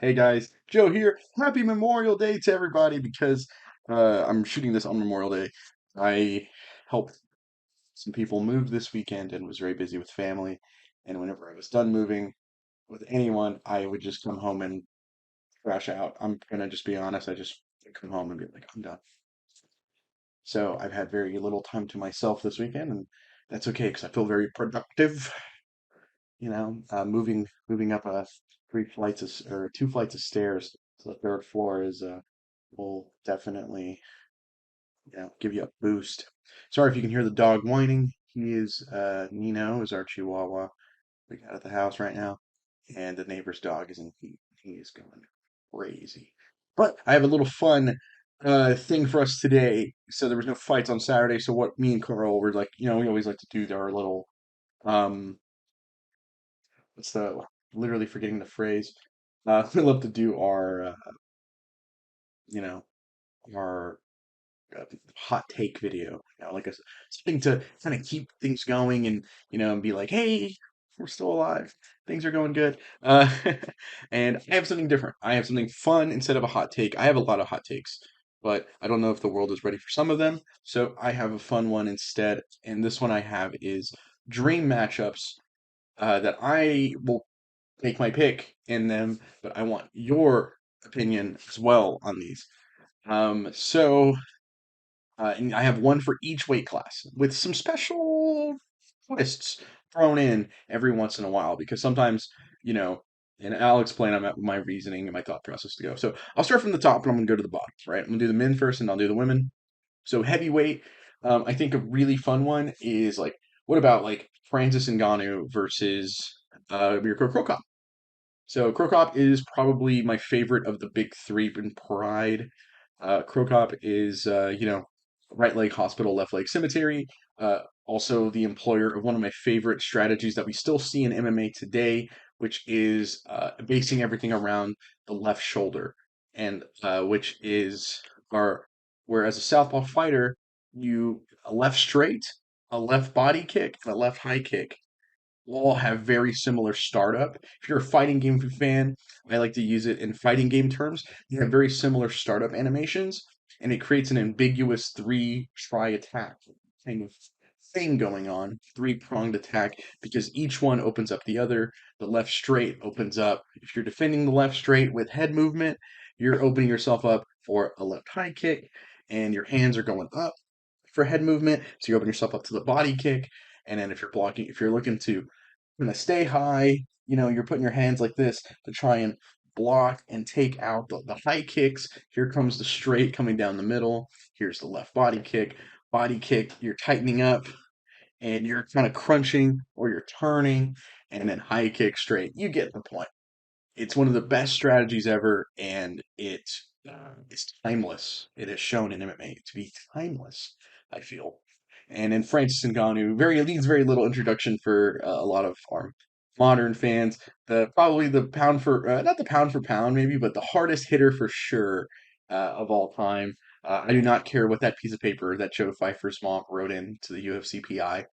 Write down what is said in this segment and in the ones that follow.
Hey guys, Joe here. Happy Memorial Day to everybody because I'm shooting this on Memorial Day. I helped some people move this weekend and was very busy with family. And whenever I was done moving with anyone, I would just come home and crash out. I'm gonna just be honest, I just come home and be like, I'm done. So I've had very little time to myself this weekend, and that's okay because I feel very productive. Moving up or two flights of stairs to the third floor is will definitely give you a boost. Sorry if you can hear the dog whining. He is Nino is our Chihuahua we got at the house right now, and the neighbor's dog is in heat. He is going crazy. But I have a little fun thing for us today. So there was no fights on Saturday. So what me and Carl were like, we always like to do our little um what's the literally forgetting the phrase. We love to do you know, our hot take video, like something to kind of keep things going and, and be like, hey, we're still alive. Things are going good. And I have something different. I have something fun instead of a hot take. I have a lot of hot takes, but I don't know if the world is ready for some of them. So I have a fun one instead. And this one I have is dream matchups that I will make my pick in them, but I want your opinion as well on these. And I have one for each weight class with some special twists thrown in every once in a while because sometimes, you know, and I'll explain my reasoning and my thought process to go. So I'll start from the top and I'm going to go to the bottom, right? I'm going to do the men first and I'll do the women. So heavyweight, I think a really fun one is like, what about like Francis Ngannou versus Mirko? So Krokop is probably my favorite of the big three in pride. Krokop is, right leg hospital, left leg cemetery. Also the employer of one of my favorite strategies that we still see in MMA today, which is basing everything around the left shoulder, and which is our whereas a southpaw fighter, a left straight, a left body kick, and a left high kick all have very similar startup. If you're a fighting game fan, I like to use it in fighting game terms. They have very similar startup animations, and it creates an ambiguous three try attack kind of thing going on, three-pronged attack, because each one opens up the other. The left straight opens up. If you're defending the left straight with head movement, you're opening yourself up for a left high kick, and your hands are going up for head movement. So you open yourself up to the body kick. And then if you're looking to kind of stay high, you're putting your hands like this to try and block and take out the high kicks. Here comes the straight coming down the middle. Here's the left body kick. Body kick, you're tightening up and you're kind of crunching or you're turning, and then high kick straight. You get the point. It's one of the best strategies ever, and it's timeless. It has shown in MMA to be timeless, I feel. And in Francis Ngannou, needs very little introduction for a lot of our modern fans. Probably the pound for not the pound for pound maybe, but the hardest hitter for sure of all time. I do not care what that piece of paper that Joe Pfeiffer's mom wrote in to the UFC PI.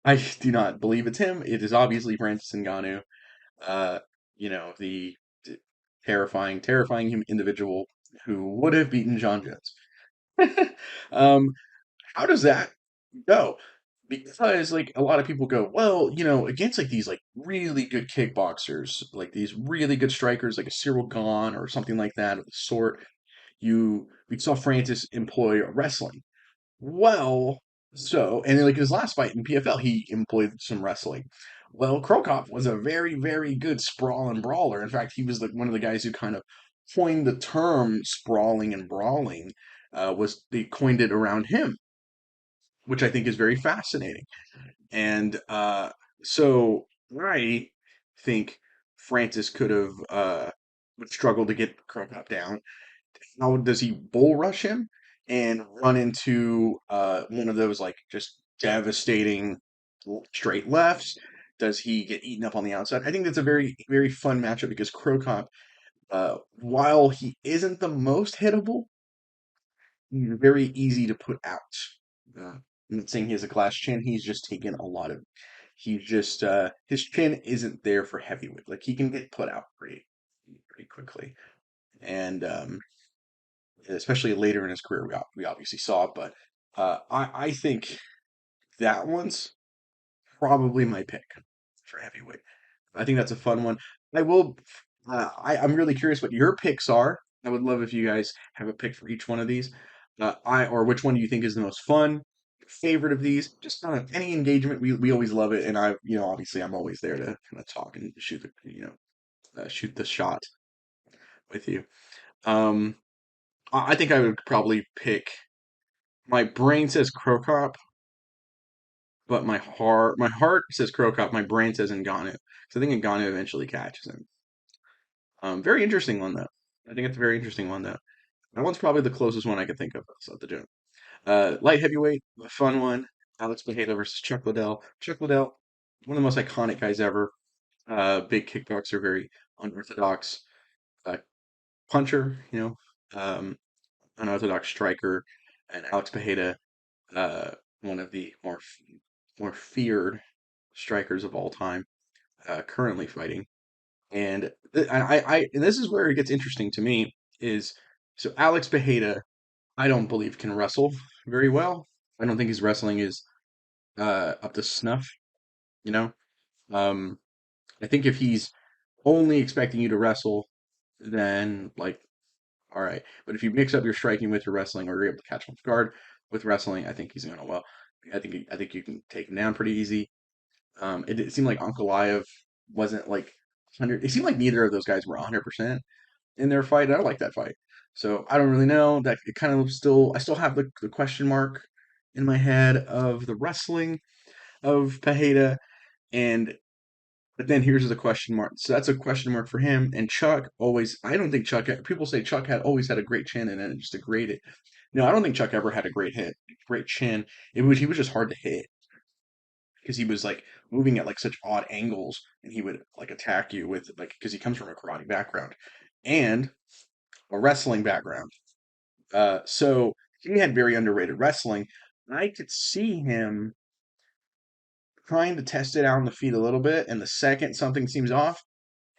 I do not believe it's him. It is obviously Francis Ngannou. Uh, the terrifying individual who would have beaten John Jones. um, how does that go? Because like a lot of people go, well, against like these like really good kickboxers, like these really good strikers, like a Cyril Gahn or something like that of the sort, we saw Francis employ wrestling. Well, and then, like his last fight in PFL, he employed some wrestling. Well, Krokop was a very, very good sprawl and brawler. In fact, he was like one of the guys who kind of coined the term sprawling and brawling. Was they coined it around him, which I think is very fascinating. And so I think Francis could have would struggle to get Krokop down. How does he bull rush him and run into one of those like just devastating straight lefts? Does he get eaten up on the outside? I think that's a very, very fun matchup because Krokop, while he isn't the most hittable, he's very easy to put out. I'm not saying he has a glass chin. He's just taken a lot of. He's just his chin isn't there for heavyweight. Like he can get put out great. pretty quickly, and especially later in his career, we obviously saw it. But I think that one's probably my pick for heavyweight. I think that's a fun one. I will. I'm really curious what your picks are. I would love if you guys have a pick for each one of these. Or which one do you think is the most fun? Favorite of these? Just any engagement. We always love it, and obviously I'm always there to kind of talk and shoot shoot the shot with you. Um, I think I would probably pick. My brain says Krokop, but my heart says Krokop. My brain says Ngannou. So I think Ngannou eventually catches him. Very interesting one though. I think it's a very interesting one though. That one's probably the closest one I could think of at the gym. Light heavyweight, a fun one. Alex Bejeda versus Chuck Liddell. Chuck Liddell, one of the most iconic guys ever. Big kickboxer, very unorthodox uh, puncher, um, unorthodox striker, and Alex Bejeda, uh, one of the more feared strikers of all time, currently fighting. And and this is where it gets interesting to me is so Alex Bejeda, I don't believe can wrestle very well. I don't think his wrestling is up to snuff, you know. Um, I think if he's only expecting you to wrestle, then like all right. But if you mix up your striking with your wrestling, or you're able to catch him off guard with wrestling, I think he's gonna well. I think you can take him down pretty easy. It seemed like Ankalaev wasn't like 100. It seemed like neither of those guys were 100% in their fight. And I like that fight. So I don't really know. That it kind of still I still have the question mark in my head of the wrestling of Pajeda. And but then here's the question mark. So that's a question mark for him. And Chuck always I don't think people say Chuck had always had a great chin and then it just degraded. No, I don't think Chuck ever had a great chin. He was just hard to hit because he was like moving at like such odd angles and he would like attack you with like because he comes from a karate background and a wrestling background. So he had very underrated wrestling. I could see him trying to test it out on the feet a little bit, and the second something seems off,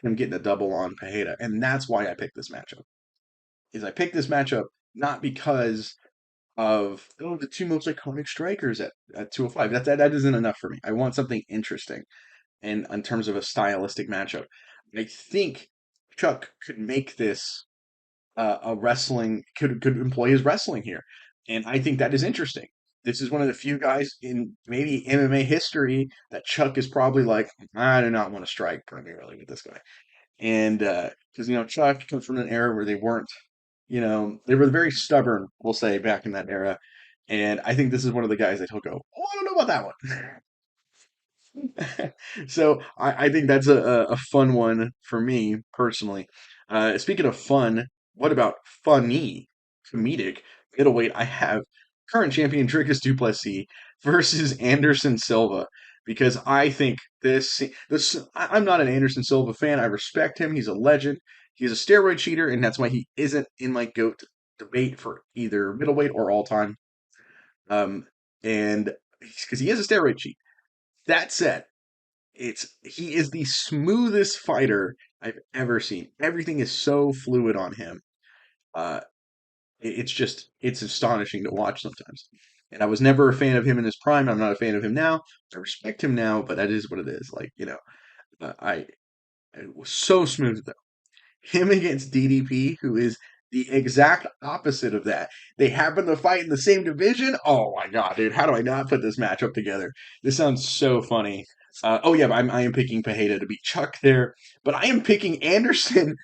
him getting a double on Pajeda, and that's why I picked this matchup. Is I picked this matchup not because of the two most iconic strikers at 205. That isn't enough for me. I want something interesting, and in terms of a stylistic matchup, I think Chuck could make this a wrestling could employ his wrestling here, and I think that is interesting. This is one of the few guys in maybe MMA history that Chuck is probably like, I do not want to strike primarily with this guy, and because Chuck comes from an era where they weren't, they were very stubborn, we'll say, back in that era, and I think this is one of the guys that he'll go, oh, I don't know about that one. So I think that's a fun one for me personally. Speaking of fun, what about funny, comedic middleweight? I have current champion Dricus Du Plessis versus Anderson Silva because I think I'm not an Anderson Silva fan. I respect him. He's a legend. He's a steroid cheater, and that's why he isn't in my GOAT debate for either middleweight or all time. Um, and because he is a steroid cheat. That said, he is the smoothest fighter I've ever seen. Everything is so fluid on him. Uh, it's astonishing to watch sometimes. And I was never a fan of him in his prime. I'm not a fan of him now. I respect him now, but that is what it is. Like I it was so smooth though. Him against DDP, who is the exact opposite of that. They happen to fight in the same division. Oh my god, dude! How do I not put this matchup together? This sounds so funny. Oh yeah, I am picking Pajeda to beat Chuck there, but I am picking Anderson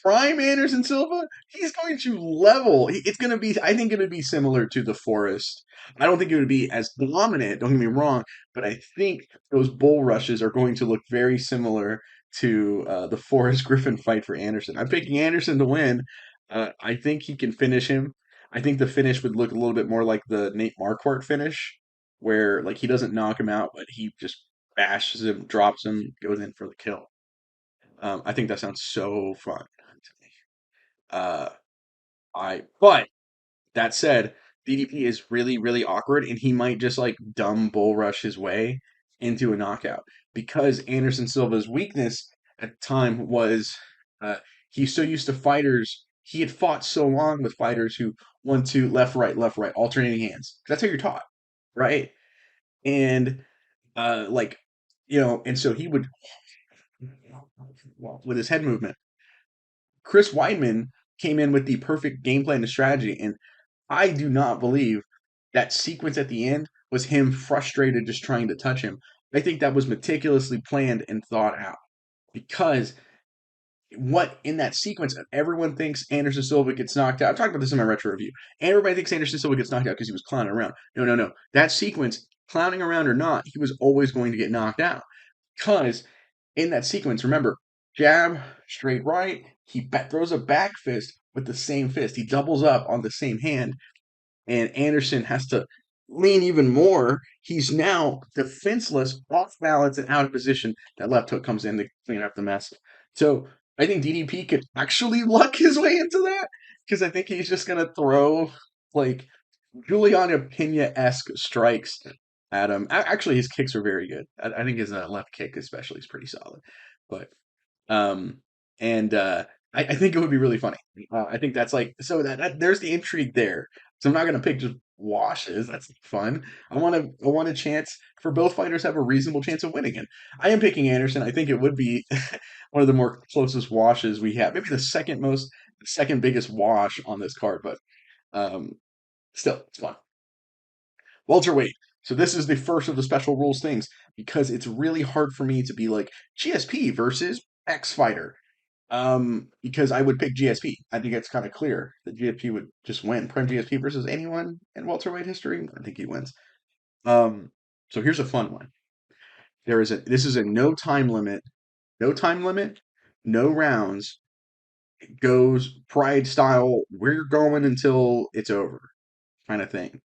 Prime Anderson Silva, he's going to level. It's going to be, I think it would be similar to the Forest. I don't think it would be as dominant, don't get me wrong, but I think those bull rushes are going to look very similar to the Forest Griffin fight for Anderson. I'm picking Anderson to win. I think he can finish him. I think the finish would look a little bit more like the Nate Marquardt finish, where like he doesn't knock him out, but he just bashes him, drops him, goes in for the kill. I think that sounds so fun to me. Uh, but that said, DDP is really, really awkward, and he might just like dumb bull rush his way into a knockout because Anderson Silva's weakness at the time was uh, he's so used to fighters. He had fought so long with fighters who 1, 2, left, right, alternating hands. That's how you're taught, right? And like and so he would with his head movement. Chris Weidman came in with the perfect game plan and strategy, and I do not believe that sequence at the end was him frustrated just trying to touch him. I think that was meticulously planned and thought out because what in that sequence, everyone thinks Anderson Silva gets knocked out. I talked about this in my retro review. Everybody thinks Anderson Silva gets knocked out because he was clowning around. No, no, no. That sequence, clowning around or not, he was always going to get knocked out because in that sequence, remember, jab, straight right, he throws a back fist with the same fist. He doubles up on the same hand, and Anderson has to lean even more. He's now defenseless, off balance, and out of position. That left hook comes in to clean up the mess. So I think DDP could actually luck his way into that because I think he's just going to throw like Juliana Pena-esque strikes at him. Actually, his kicks are very good. I think his left kick especially is pretty solid. But um, and I think it would be really funny. I think that's like so that there's the intrigue there. So I'm not gonna pick just washes. That's fun. I want a chance for both fighters to have a reasonable chance of winning. And I am picking Anderson. I think it would be one of the more closest washes we have. Maybe the second biggest wash on this card, but um, still, it's fun. Welterweight. So this is the first of the special rules things because it's really hard for me to be like GSP versus X fighter. Because I would pick GSP. I think it's kind of clear that GSP would just win. Prime GSP versus anyone in welterweight history, I think he wins. Um, so here's a fun one. This is a no time limit, no rounds. It goes pride style. We're going until it's over, kind of thing.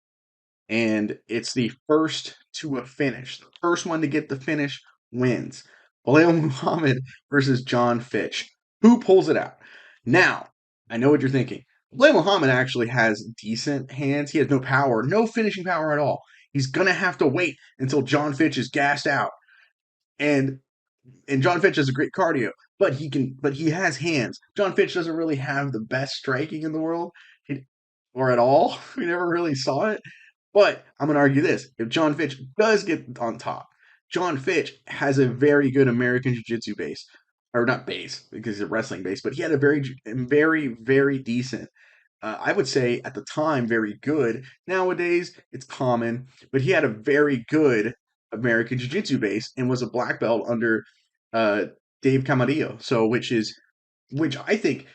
And it's the first to a finish. The first one to get the finish wins. Bilal Muhammad versus John Fitch. Who pulls it out? Now, I know what you're thinking. Bilal Muhammad actually has decent hands. He has no power, no finishing power at all. He's gonna have to wait until John Fitch is gassed out. And John Fitch has a great cardio, but he has hands. John Fitch doesn't really have the best striking in the world, or at all. We never really saw it. But I'm going to argue this. If John Fitch does get on top, John Fitch has a very good American Jiu-Jitsu base. Or not base, because he's a wrestling base, but he had a very decent, I would say at the time, very good. Nowadays, it's common, but he had a very good American Jiu-Jitsu base and was a black belt under uh, Dave Camarillo. So, which I think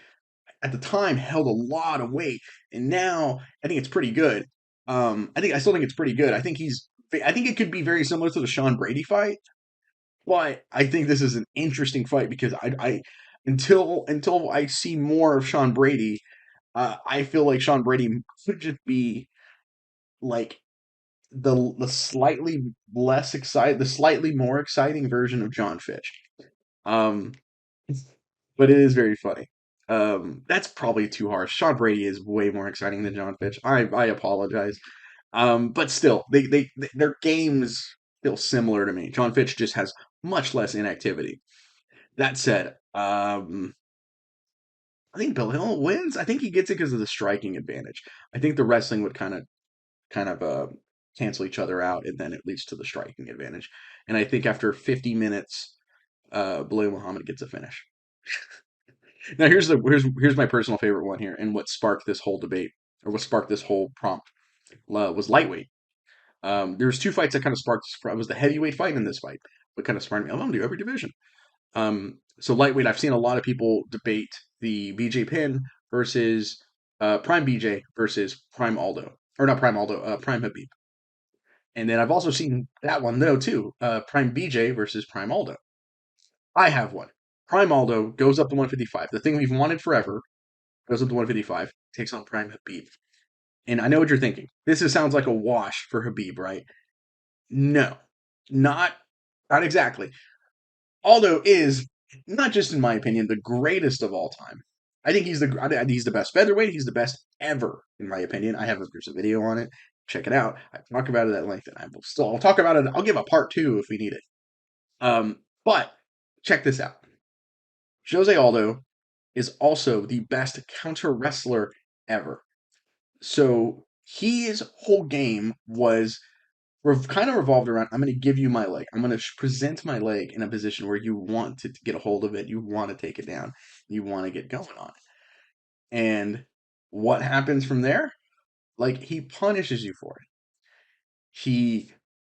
at the time held a lot of weight, and now I think it's pretty good. I still think it's pretty good. I think it could be very similar to the Sean Brady fight, but I think this is an interesting fight because until I see more of Sean Brady, I feel like Sean Brady could just be like the slightly the slightly more exciting version of John Fitch. Um, but it is very funny. That's probably too harsh. Sean Brady is way more exciting than John Fitch. I apologize. But still, their games feel similar to me. John Fitch just has much less inactivity. That said, I think Bill Hill wins. I think he gets it because of the striking advantage. I think the wrestling would kind of cancel each other out, and then it leads to the striking advantage. And I think after 50 minutes, Bilal Muhammad gets a finish. Now here's my personal favorite one here, and what sparked this whole debate or what sparked this whole prompt was lightweight. There was two fights that kind of sparked. It was the heavyweight fight in this fight, but kind of sparked me. I'm gonna do every division. So lightweight, I've seen a lot of people debate the BJ Penn versus Prime BJ versus Prime Aldo, or not Prime Aldo, Prime Habib. And then I've also seen that one though too, Prime BJ versus Prime Aldo. I have one. Prime Aldo goes up to 155. The thing we've wanted forever goes up to 155, takes on Prime Habib. And I know what you're thinking. Sounds like a wash for Habib, right? No, not not exactly. Aldo is not just in my opinion the greatest of all time. I think he's the best featherweight. He's the best ever in my opinion. There's a video on it. Check it out. I talk about it at length, and I'll talk about it. I'll give a part two if we need it. But check this out. Jose Aldo is also the best counter wrestler ever. So his whole game was kind of revolved around, I'm going to give you my leg. I'm going to present my leg in a position where you want to get a hold of it, you want to take it down, you want to get going on it. And what happens from there? Like, he punishes you for it. He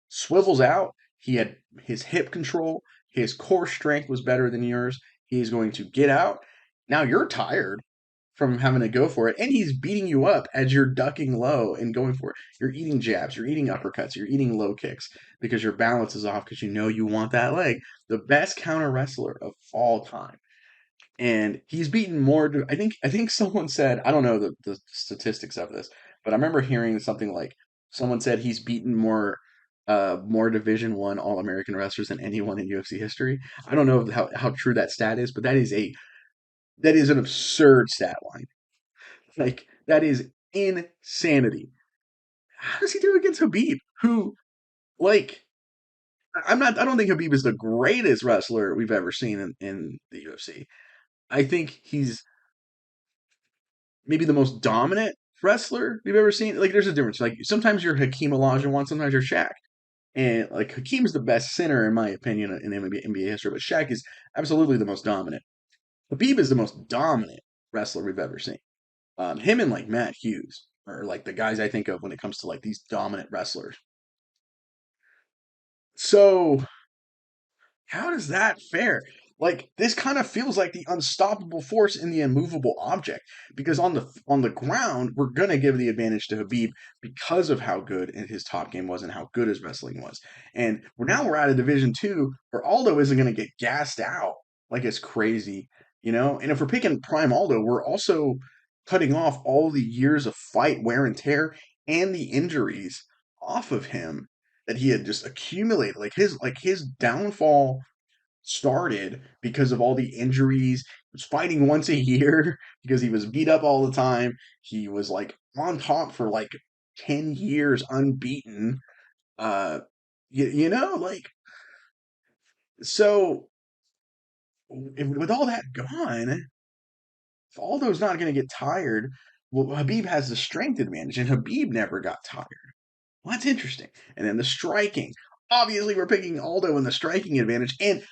swivels out. He had his hip control. His core strength was better than yours. He's going to get out. Now you're tired from having to go for it, and he's beating you up as you're ducking low and going for it. You're eating jabs, you're eating uppercuts, you're eating low kicks because your balance is off because you know you want that leg. The best counter wrestler of all time, and he's beaten more. I think someone said, I don't know the statistics of this, but I remember hearing something like someone said he's beaten more Division 1 All American wrestlers than anyone in UFC history. I don't know how true that stat is, but that is an absurd stat line. Like, that is insanity. How does he do against Habib? Who, like, I don't think Habib is the greatest wrestler we've ever seen in the UFC. I think he's maybe the most dominant wrestler we've ever seen. Like, there's a difference. Like, sometimes you're Hakeem Olajuwon, sometimes you're Shaq. And like, Hakeem's the best center in my opinion in NBA history, but Shaq is absolutely the most dominant. Habib is the most dominant wrestler we've ever seen. Him and like Matt Hughes are like the guys I think of when it comes to like these dominant wrestlers. So how does that fare? Like, this kind of feels like the unstoppable force in the immovable object, because on the ground we're gonna give the advantage to Habib because of how good his top game was and how good his wrestling was. And we're at a Division 2 where Aldo isn't gonna get gassed out like it's crazy, you know. And if we're picking Prime Aldo, we're also cutting off all the years of fight wear and tear and the injuries off of him that he had just accumulated. Like his downfall started because of all the injuries. He was fighting once a year because he was beat up all the time. He was like on top for like 10 years unbeaten. Uh like, so with all that gone, if Aldo's not going to get tired, well, Habib has the strength advantage, and Habib never got tired. Well, that's interesting. And then the striking. Obviously, we're picking Aldo in the striking advantage, and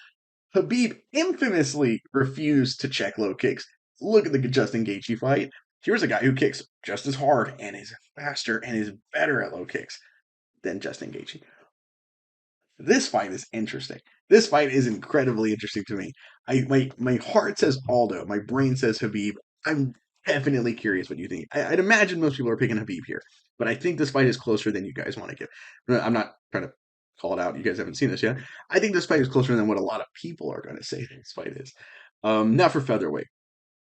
Habib infamously refused to check low kicks. Look at the Justin Gaethje fight. Here's a guy who kicks just as hard and is faster and is better at low kicks than Justin Gaethje. This fight is interesting. This fight is incredibly interesting to me. My heart says Aldo. My brain says Habib. I'm definitely curious what you think. I'd imagine most people are picking Habib here, but I think this fight is closer than you guys want to give. I'm not trying to call it out. You guys haven't seen this yet. I think this fight is closer than what a lot of people are going to say this fight is. Now for featherweight.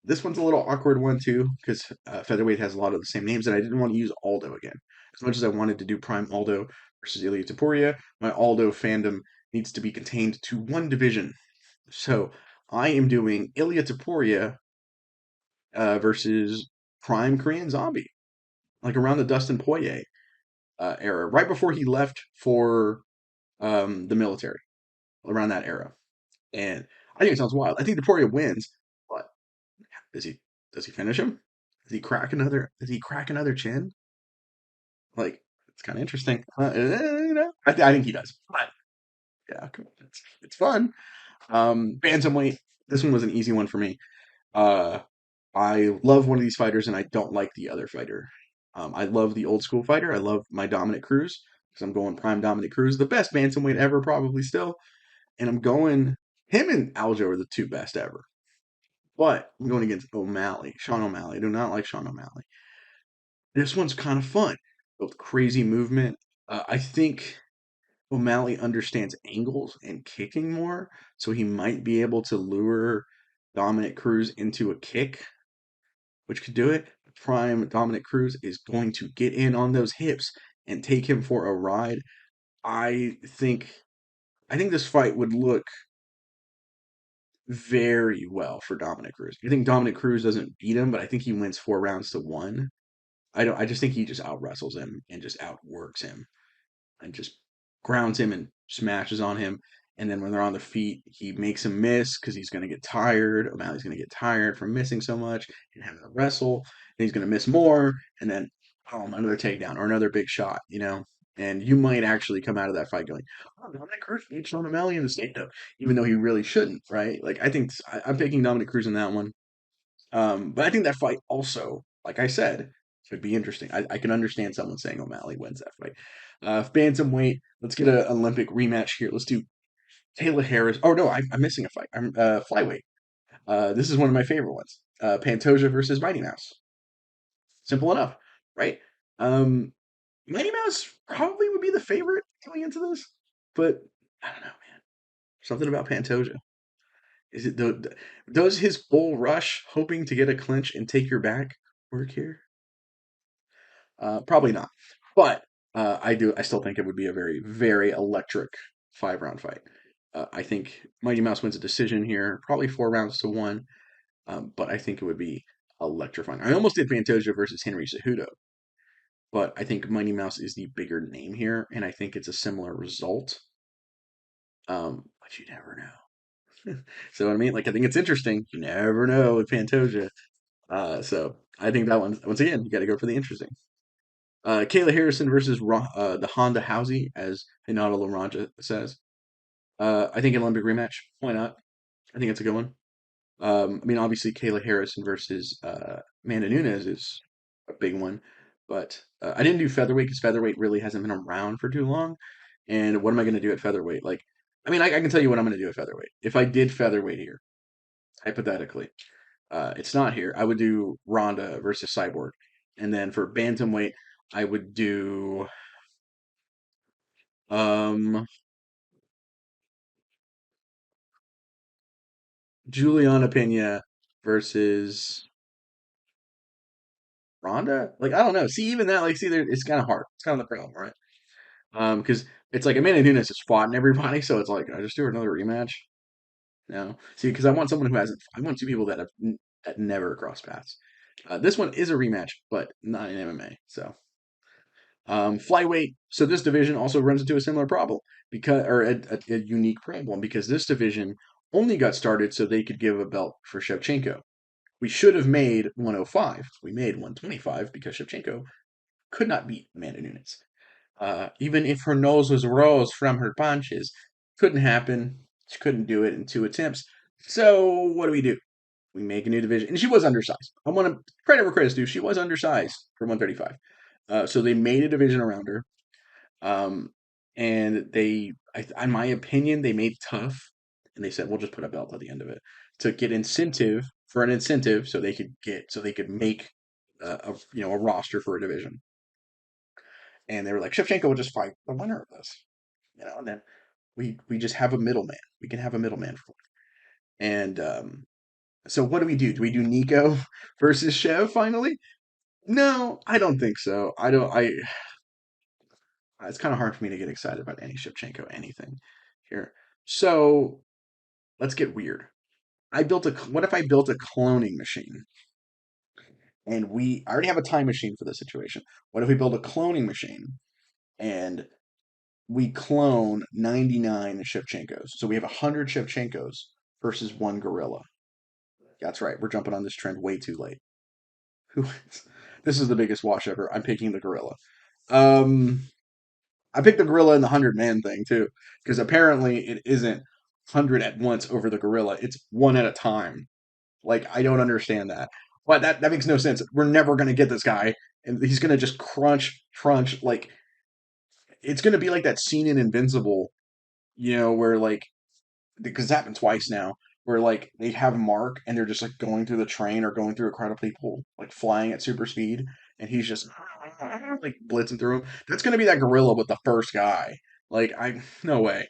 This one's a little awkward one too, because featherweight has a lot of the same names, and I didn't want to use Aldo again. As much as I wanted to do Prime Aldo versus Ilia Topuria, my Aldo fandom needs to be contained to one division. So I am doing Ilia Topuria versus Prime Korean Zombie, like around the Dustin Poirier era, right before he left for the military, around that era. And I think it sounds wild. I think Topuria wins, but does he does he finish him? Does he crack another chin? Like, it's kind of interesting. I think he does. But yeah, cool. It's fun. Bantamweight. This one was an easy one for me. Uh, I love one of these fighters, and I don't like the other fighter. I love the old school fighter. I love my Dominic Cruz because I'm going Prime Dominic Cruz, the best bantamweight ever, probably still. And I'm going him and Aljo are the two best ever. But I'm going against Sean O'Malley. I do not like Sean O'Malley. This one's kind of fun, with crazy movement. I think O'Malley understands angles and kicking more, so he might be able to lure Dominic Cruz into a kick, which could do it. Prime Dominic Cruz is going to get in on those hips and take him for a ride. I think I think this fight would look very well for Dominic Cruz. I think Dominic Cruz doesn't beat him, but I think he wins 4 rounds to 1. I just think he just out wrestles him and just outworks him and just grounds him and smashes on him. And then when they're on the feet, he makes him miss because he's going to get tired. O'Malley's going to get tired from missing so much and having to wrestle. And he's going to miss more. And then, another takedown or another big shot, And you might actually come out of that fight going, oh, Dominic Cruz beats Sean O'Malley in the stand-up, even though he really shouldn't, right? Like, I'm picking Dominic Cruz in that one. But I think that fight also, like I said, could be interesting. I can understand someone saying O'Malley wins that fight. Bantamweight, let's get an Olympic rematch here. Let's do Kayla Harris. Oh no, I'm missing a fight. I'm flyweight. This is one of my favorite ones. Pantoja versus Mighty Mouse. Simple enough, right? Um, Mighty Mouse probably would be the favorite going into this, but I don't know, man. Something about Pantoja. Is it does his bull rush, hoping to get a clinch and take your back, work here? Probably not. But I do. I still think it would be a very, very electric 5-round fight. I think Mighty Mouse wins a decision here, probably 4 rounds to one. But I think it would be electrifying. I almost did Pantoja versus Henry Cejudo, but I think Mighty Mouse is the bigger name here, and I think it's a similar result. But you never know. So what I mean, like I think it's interesting. You never know with Pantoja. So I think that one, once again, you got to go for the interesting. Kayla Harrison versus the Honda Housey, as Hinata Laranja says. I think an Olympic rematch. Why not? I think it's a good one. I mean, obviously, Kayla Harrison versus Amanda Nunes is a big one, but I didn't do featherweight because featherweight really hasn't been around for too long. And what am I going to do at featherweight? Like, I mean, I can tell you what I'm going to do at featherweight. If I did featherweight here, hypothetically, it's not here. I would do Ronda versus Cyborg, and then for bantamweight, I would do um, Juliana Pena versus Ronda. Like, I don't know. See, even that, like, see, there, it's kind of hard. It's kind of the problem, right? Because it's like Amanda Nunes has fought in everybody, so it's like I just do another rematch. No, see, because I want someone who hasn't. I want two people that that never crossed paths. This one is a rematch, but not in MMA. So flyweight. So this division also runs into a similar problem because, or a unique problem because this division only got started so they could give a belt for Shevchenko. We should have made 105. We made 125 because Shevchenko could not beat Amanda Nunes. Even if her nose was rose from her punches, couldn't happen. She couldn't do it in 2 attempts. So what do? We make a new division, and she was undersized. I want to credit where credit's due. She was undersized for 135. So they made a division around her, um, and in my opinion, they made it tough, and they said we'll just put a belt at the end of it to get incentive for an incentive, so they could make a roster for a division. And they were like, Shevchenko will just fight the winner of this, and then we just have a middleman. We can have a middleman for it. And so what do we do? Do we do Nico versus Shev finally? No, I don't think so. I don't. It's kind of hard for me to get excited about any Shevchenko anything here. So let's get weird. What if I built a cloning machine? And I already have a time machine for this situation. What if we build a cloning machine and we clone 99 Shevchenkos? So we have 100 Shevchenkos versus one gorilla. That's right. We're jumping on this trend way too late. Who? This is the biggest wash ever. I'm picking the gorilla. Um, I picked the gorilla in the 100-man thing too, because apparently it isn't 100 at once over the gorilla. It's one at a time. Like I don't understand that. But that makes no sense. We're never gonna get this guy, and he's gonna just crunch. Like it's gonna be like that scene in Invincible, where like because it's happened twice now, where like they have Mark and they're just like going through the train or going through a crowd of people like flying at super speed, and he's just like blitzing through them. That's gonna be that gorilla with the first guy. Like I no way.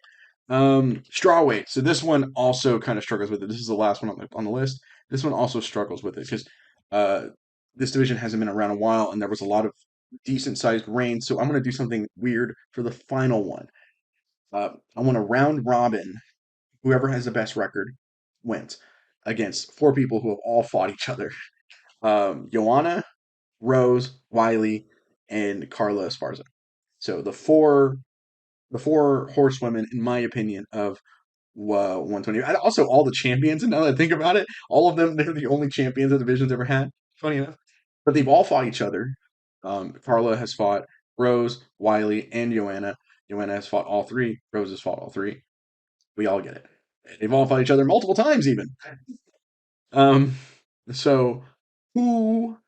Strawweight. So this one also kind of struggles with it. This is the last one on the list. This one also struggles with it because uh, this division hasn't been around a while, and there was a lot of decent sized reigns. So I'm gonna do something weird for the final one. I want to round robin whoever has the best record wins against 4 people who have all fought each other. Joanna, Rose, Wiley, and Carla Esparza. So the four horsewomen, in my opinion, of 120. And also, all the champions, and now that I think about it, all of them, they're the only champions the division's ever had. Funny enough. But they've all fought each other. Carla has fought Rose, Wiley, and Joanna. Joanna has fought all three. Rose has fought all three. We all get it. They've all fought each other multiple times, even. Um, so who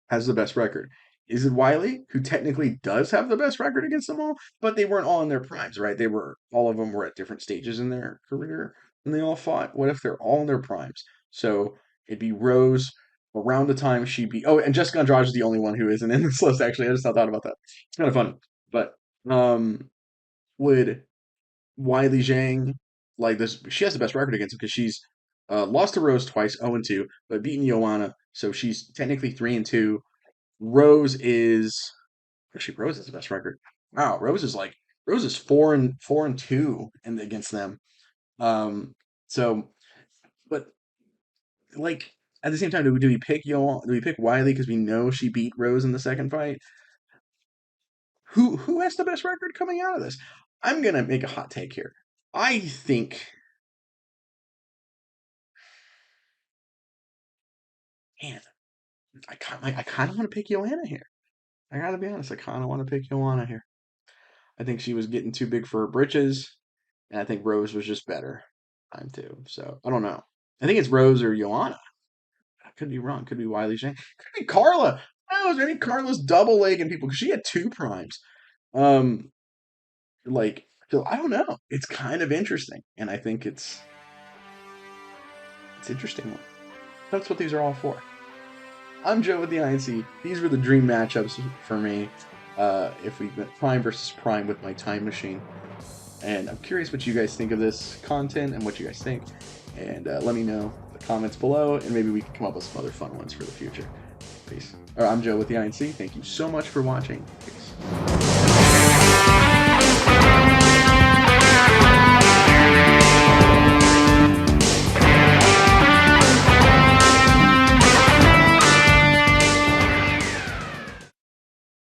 has the best record? Is it Wiley, who technically does have the best record against them all? But they weren't all in their primes, right? They were all of them were at different stages in their career when they all fought. What if they're all in their primes? So it'd be Rose around the time she beat. Oh, and Jessica Andrade is the only one who isn't in this list. Actually, I just thought about that. It's kind of funny. But would Wiley Zhang like this? She has the best record against him because she's lost to Rose twice, 0-2, but beaten Joanna, so she's technically 3-2. Rose is actually Rose has the best record. Wow, Rose is 4-2 and against them. Um, so but like at the same time, do we pick Do we pick Wiley because we know she beat Rose in the second fight? Who has the best record coming out of this? I'm gonna make a hot take here. I think, man, I kind of want to pick Joanna here. I gotta be honest, I kind of want to pick Joanna here. I think she was getting too big for her britches, and I think Rose was just better time too. So I don't know. I think it's Rose or Joanna. I could be wrong. Could be Wiley Shane. Could be Carla. Who knows? Maybe Carla's double legging people because she had two primes. Um, like so I don't know. It's kind of interesting, and I think it's interesting one. That's what these are all for. I'm Joe with the INC. These were the dream matchups for me. If we went prime versus prime with my time machine. And I'm curious what you guys think of this content and what you guys think. And let me know in the comments below, and maybe we can come up with some other fun ones for the future. Peace. I'm Joe with the INC. Thank you so much for watching. Peace.